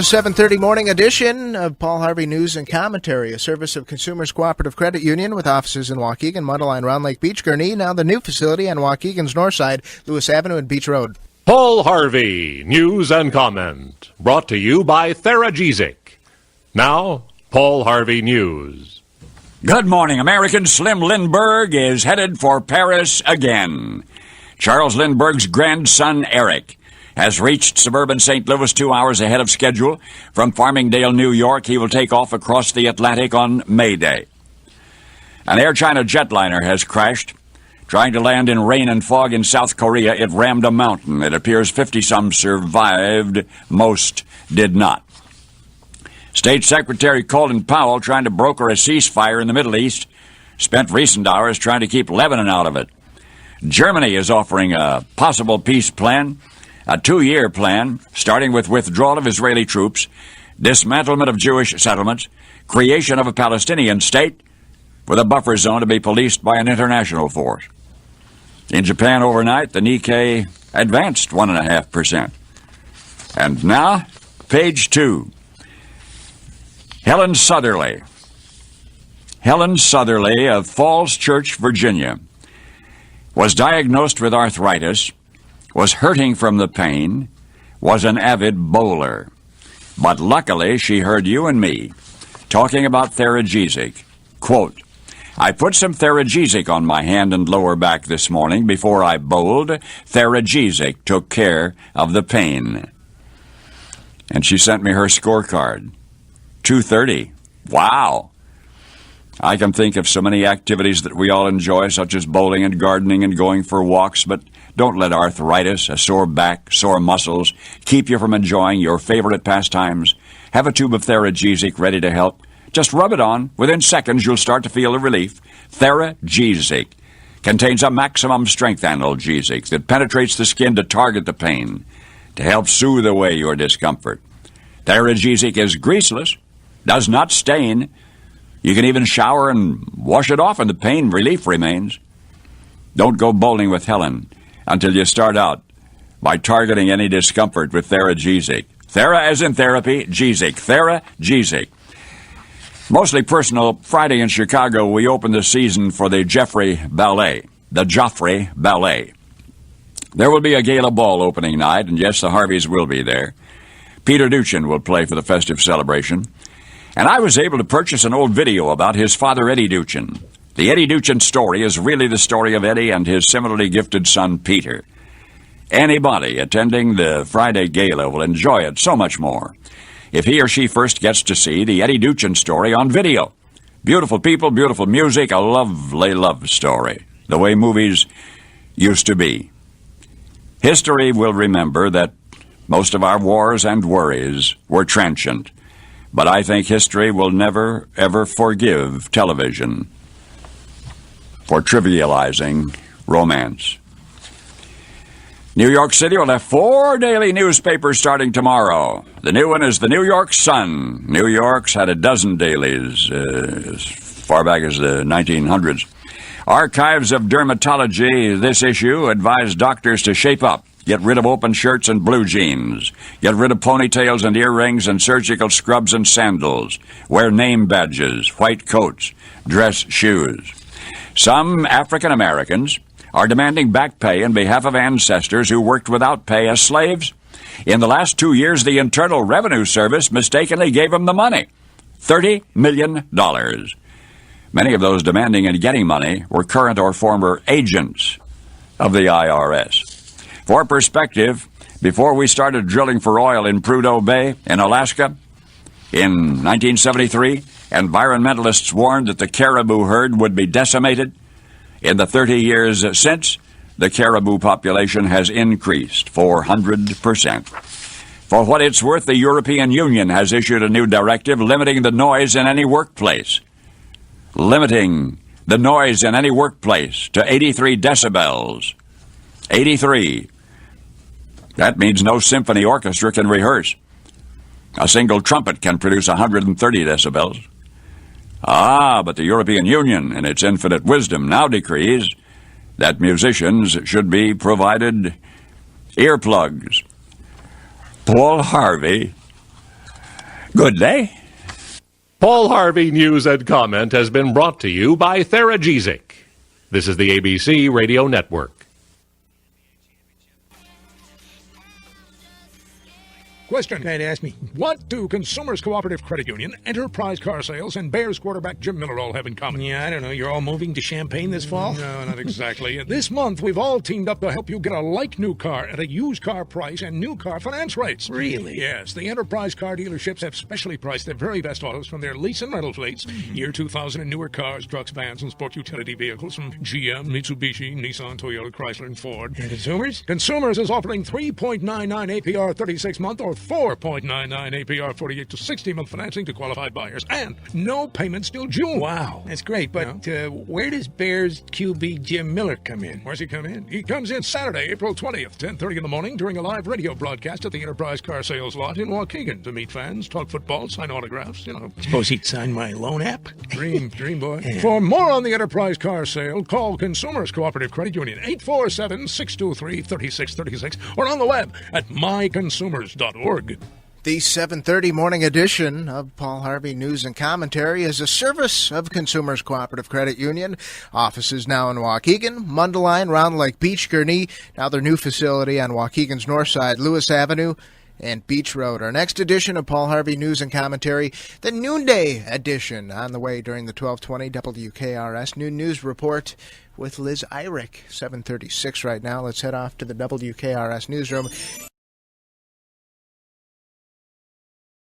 7:30 morning edition of Paul Harvey News and Commentary, a service of Consumers Cooperative Credit Union with offices in Waukegan, Muddaline, Round Lake, Beach, Gurnee, now the new facility on Waukegan's north side, Lewis Avenue and Beach Road. Paul Harvey News and Comment, brought to you by Theragiesic. Now, Paul Harvey News. Good morning, Americans. Slim Lindbergh is headed for Paris again. Charles Lindbergh's grandson, Eric, has reached suburban St. Louis 2 hours ahead of schedule. From Farmingdale, New York, he will take off across the Atlantic on May Day. An Air China jetliner has crashed. Trying to land in rain and fog in South Korea, it rammed a mountain. It appears 50-some survived. Most did not. State Secretary Colin Powell, trying to broker a ceasefire in the Middle East, spent recent hours trying to keep Lebanon out of it. Germany is offering a possible peace plan, a 2-year plan, starting with withdrawal of Israeli troops, dismantlement of Jewish settlements, creation of a Palestinian state, with a buffer zone to be policed by an international force. In Japan overnight, the Nikkei advanced 1.5%. And now, page 2. Helen Southerly of Falls Church, Virginia, was diagnosed with arthritis, was hurting from the pain, was an avid bowler. But luckily, she heard you and me talking about Theragiesic. Quote, I put some Theragiesic on my hand and lower back this morning before I bowled. Theragiesic took care of the pain. And she sent me her scorecard. 230. Wow. I can think of so many activities that we all enjoy, such as bowling and gardening and going for walks, but don't let arthritis, a sore back, sore muscles, keep you from enjoying your favorite pastimes. Have a tube of Theragiesic ready to help. Just rub it on. Within seconds, you'll start to feel a relief. Theragiesic contains a maximum strength analgesic that penetrates the skin to target the pain, to help soothe away your discomfort. Theragiesic is greaseless, does not stain. You can even shower and wash it off and the pain relief remains. Don't go bowling with Helen until you start out by targeting any discomfort with Theragiesic. Thera as in therapy, Giesic. Theragiesic. Mostly personal, Friday in Chicago, we opened the season for the Joffrey Ballet. There will be a gala ball opening night, and yes, the Harveys will be there. Peter Duchin will play for the festive celebration. And I was able to purchase an old video about his father, Eddie Duchin. The Eddie Duchin story is really the story of Eddie and his similarly gifted son, Peter. Anybody attending the Friday gala will enjoy it so much more if he or she first gets to see the Eddie Duchin story on video. Beautiful people, beautiful music, a lovely love story, the way movies used to be. History will remember that most of our wars and worries were transient, but I think history will never, ever forgive television for trivializing romance. New York City will have 4 daily newspapers starting tomorrow. The new one is the New York Sun. New York's had a dozen dailies as far back as the 1900s. Archives of Dermatology, this issue, advised doctors to shape up. Get rid of open shirts and blue jeans. Get rid of ponytails and earrings and surgical scrubs and sandals. Wear name badges, white coats, dress shoes. Some African Americans are demanding back pay on behalf of ancestors who worked without pay as slaves. In the last 2 years, the Internal Revenue Service mistakenly gave them the money, $30 million. Many of those demanding and getting money were current or former agents of the IRS. For perspective, before we started drilling for oil in Prudhoe Bay in Alaska in 1973, environmentalists warned that the caribou herd would be decimated. In the 30 years since, the caribou population has increased 400%. For what it's worth, the European Union has issued a new directive limiting the noise in any workplace. Limiting the noise in any workplace to 83 decibels. 83. That means no symphony orchestra can rehearse. A single trumpet can produce 130 decibels. But the European Union, in its infinite wisdom, now decrees that musicians should be provided earplugs. Paul Harvey Good day. Paul Harvey News and Comment has been brought to you by Theragesic. This is the ABC Radio Network. Question. Dad asked me, what do Consumers Cooperative Credit Union, Enterprise Car Sales, and Bears quarterback Jim Miller all have in common? Yeah, I don't know. You're all moving to Champaign this fall? No, not exactly. This month, we've all teamed up to help you get a like-new car at a used car price and new car finance rates. Really? Yes. The Enterprise car dealerships have specially priced their very best autos from their lease and rental fleets. Year 2000 and newer cars, trucks, vans, and sport utility vehicles from GM, Mitsubishi, Nissan, Toyota, Chrysler, and Ford. And Consumers? Consumers is offering 3.99 APR 36-month or 4.99 APR 48 to 60-month financing to qualified buyers, and no payments till June. Wow, that's great. But where does Bears QB Jim Miller come in? Where's he come in? He comes in Saturday, April 20th, 10:30 in the morning, during a live radio broadcast at the Enterprise Car Sales lot in Waukegan to meet fans, talk football, sign autographs, Suppose he'd sign my loan app? Dream boy. Yeah. For more on the Enterprise Car Sale, call Consumers Cooperative Credit Union, 847-623-3636, or on the web at myconsumers.org. The 7:30 morning edition of Paul Harvey News and Commentary is a service of Consumers Cooperative Credit Union. Offices now in Waukegan, Mundelein, Round Lake Beach, Gurnee. Now their new facility on Waukegan's north side, Lewis Avenue and Beach Road. Our next edition of Paul Harvey News and Commentary, the noonday edition, on the way during the 1220 WKRS Noon News Report with Liz Eyrich. 7:36 right now. Let's head off to the WKRS newsroom.